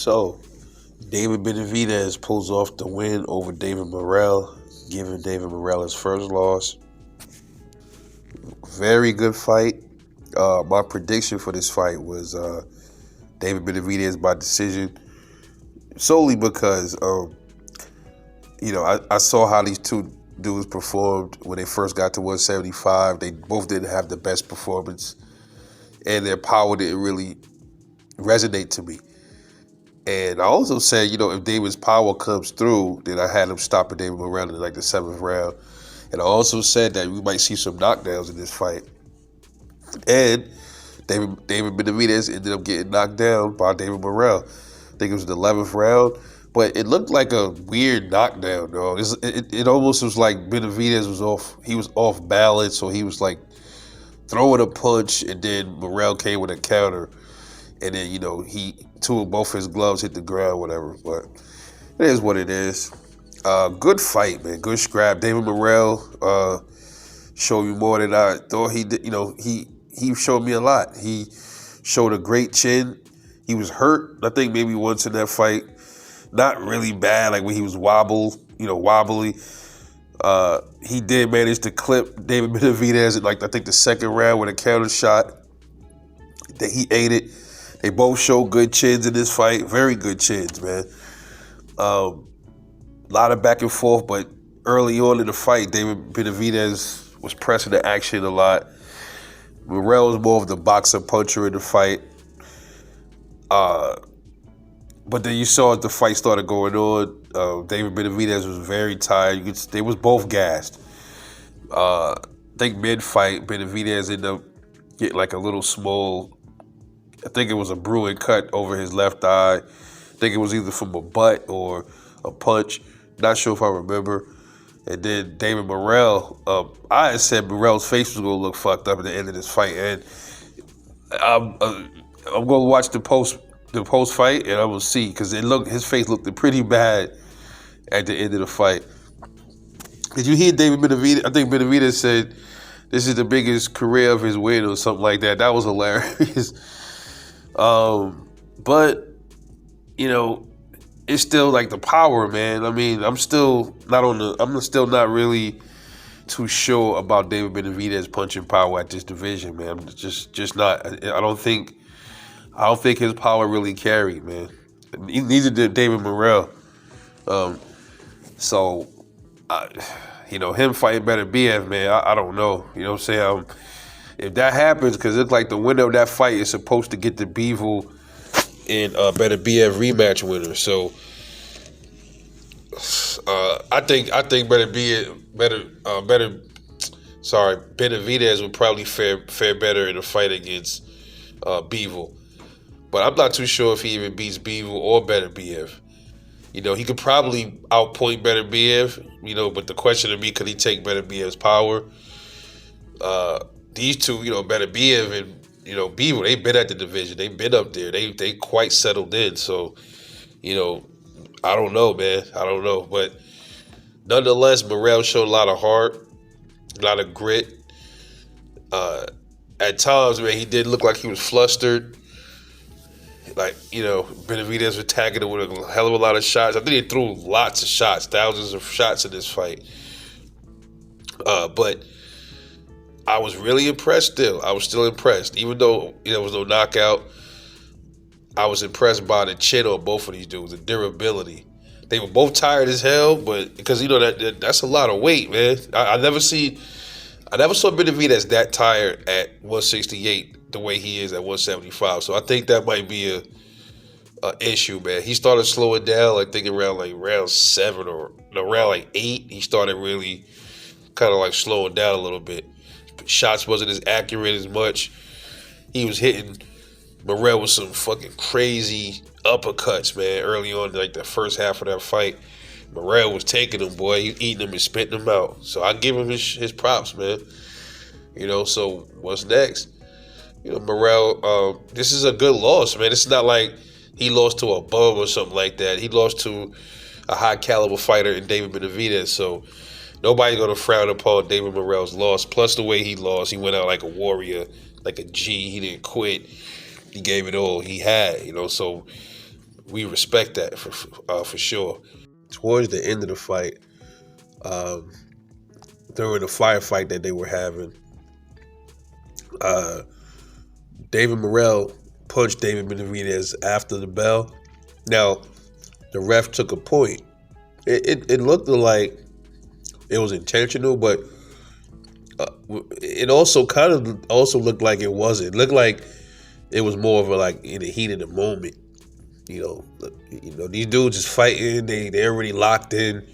So, David Benavidez pulls off the win over David Morrell, giving David Morrell his first loss. Very good fight. My prediction for this fight was David Benavidez by decision, solely because I saw how these two dudes performed when they first got to 175. They both didn't have the best performance, and their power didn't really resonate to me. And I also said, if David's power comes through, then I had him stopping David Morrell in like the 7th round. And I also said that we might see some knockdowns in this fight. And David Benavidez ended up getting knocked down by David Morrell. I think it was the 11th round. But it looked like a weird knockdown, though. It almost was like Benavidez was off balance, so he was like throwing a punch, and then Morrell came with a counter. And then, both his gloves hit the ground, whatever. But it is what it is. Good fight, man. Good scrap. David Morrell showed me more than I thought he did. He showed me a lot. He showed a great chin. He was hurt, I think, maybe once in that fight. Not really bad, like when he was wobbly. He did manage to clip David Benavidez in, I think, the 2nd round with a counter shot. That he ate it. They both showed good chins in this fight. Very good chins, man. A lot of back and forth, but early on in the fight, David Benavidez was pressing the action a lot. Morrell was more of the boxer puncher in the fight. But then you saw as the fight started going on, David Benavidez was very tired. They was both gassed. I think mid-fight, Benavidez ended up getting like a little small, I think it was a brewing cut over his left eye. I think it was either from a butt or a punch. Not sure if I remember. And then David Morrell, I had said Morrell's face was going to look fucked up at the end of this fight. And I'm going to watch the post fight, and I will see, because his face looked pretty bad at the end of the fight. Did you hear David Benavidez? I think Benavidez said this is the biggest career of his win or something like that. That was hilarious. But it's still like the power, man. I mean, I'm still not really too sure about David Benavidez punching power at this division, man. I'm just not. I don't think his power really carried, man. Neither did David Morrell. So him fighting Benavidez, man, I don't know. You know what I'm saying? If that happens, because it's like the winner of that fight is supposed to get the Bivol and Benavidez rematch winner. So I think Benavidez would probably fare better in a fight against Bivol. But I'm not too sure if he even beats Bivol or Benavidez. He could probably outpoint Benavidez, but the question to me, could he take Benavidez's power? These two, Benavidez and, Bivol, they've been at the division. They've been up there. They quite settled in. So, I don't know, man. I don't know. But nonetheless, Morrell showed a lot of heart, a lot of grit. At times, man, he did look like he was flustered. Like, Benavidez was tagging him with a hell of a lot of shots. I think they threw lots of shots, thousands of shots in this fight. But I was really impressed still. I was still impressed. Even though there was no knockout, I was impressed by the chin on both of these dudes, the durability. They were both tired as hell, but because, that's a lot of weight, man. I never saw Benavidez that tired at 168 the way he is at 175. So I think that might be a issue, man. He started slowing down, I think around round 7 or around 8. He started really kind of slowing down a little bit. Shots wasn't as accurate as much. He was hitting Morrell with some fucking crazy uppercuts, man, early on, the first half of that fight. Morrell was taking them, boy. He eating them and spitting them out. So I give him his props, man. So what's next? Morrell, this is a good loss, man. It's not like he lost to a bum or something like that. He lost to a high caliber fighter in David Benavidez. So nobody's going to frown upon David Morrell's loss. Plus the way he lost, he went out like a warrior, like a G. He didn't quit. He gave it all he had, So we respect that for sure. Towards the end of the fight, during the firefight that they were having, David Morrell punched David Benavidez after the bell. Now, the ref took a point. It looked like it was intentional, but it also kind of also looked like it wasn't. It looked like it was more of a like in the heat of the moment. You know, these dudes is fighting. They're already locked in.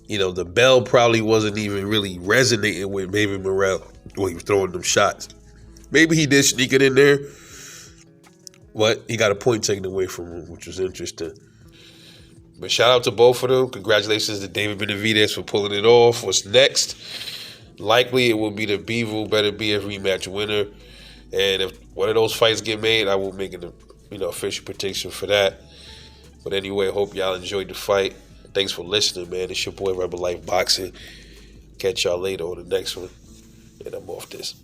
You know, the bell probably wasn't even really resonating with David Morrell when he was throwing them shots. Maybe he did sneak it in there, but he got a point taken away from him, which was interesting. But shout out to both of them. Congratulations to David Benavidez for pulling it off. What's next? Likely it will be the Bivol Better BF rematch winner. And if one of those fights get made, I will make an official prediction for that. But anyway, hope y'all enjoyed the fight. Thanks for listening, man. It's your boy Rebel Life Boxing. Catch y'all later on the next one. And I'm off this.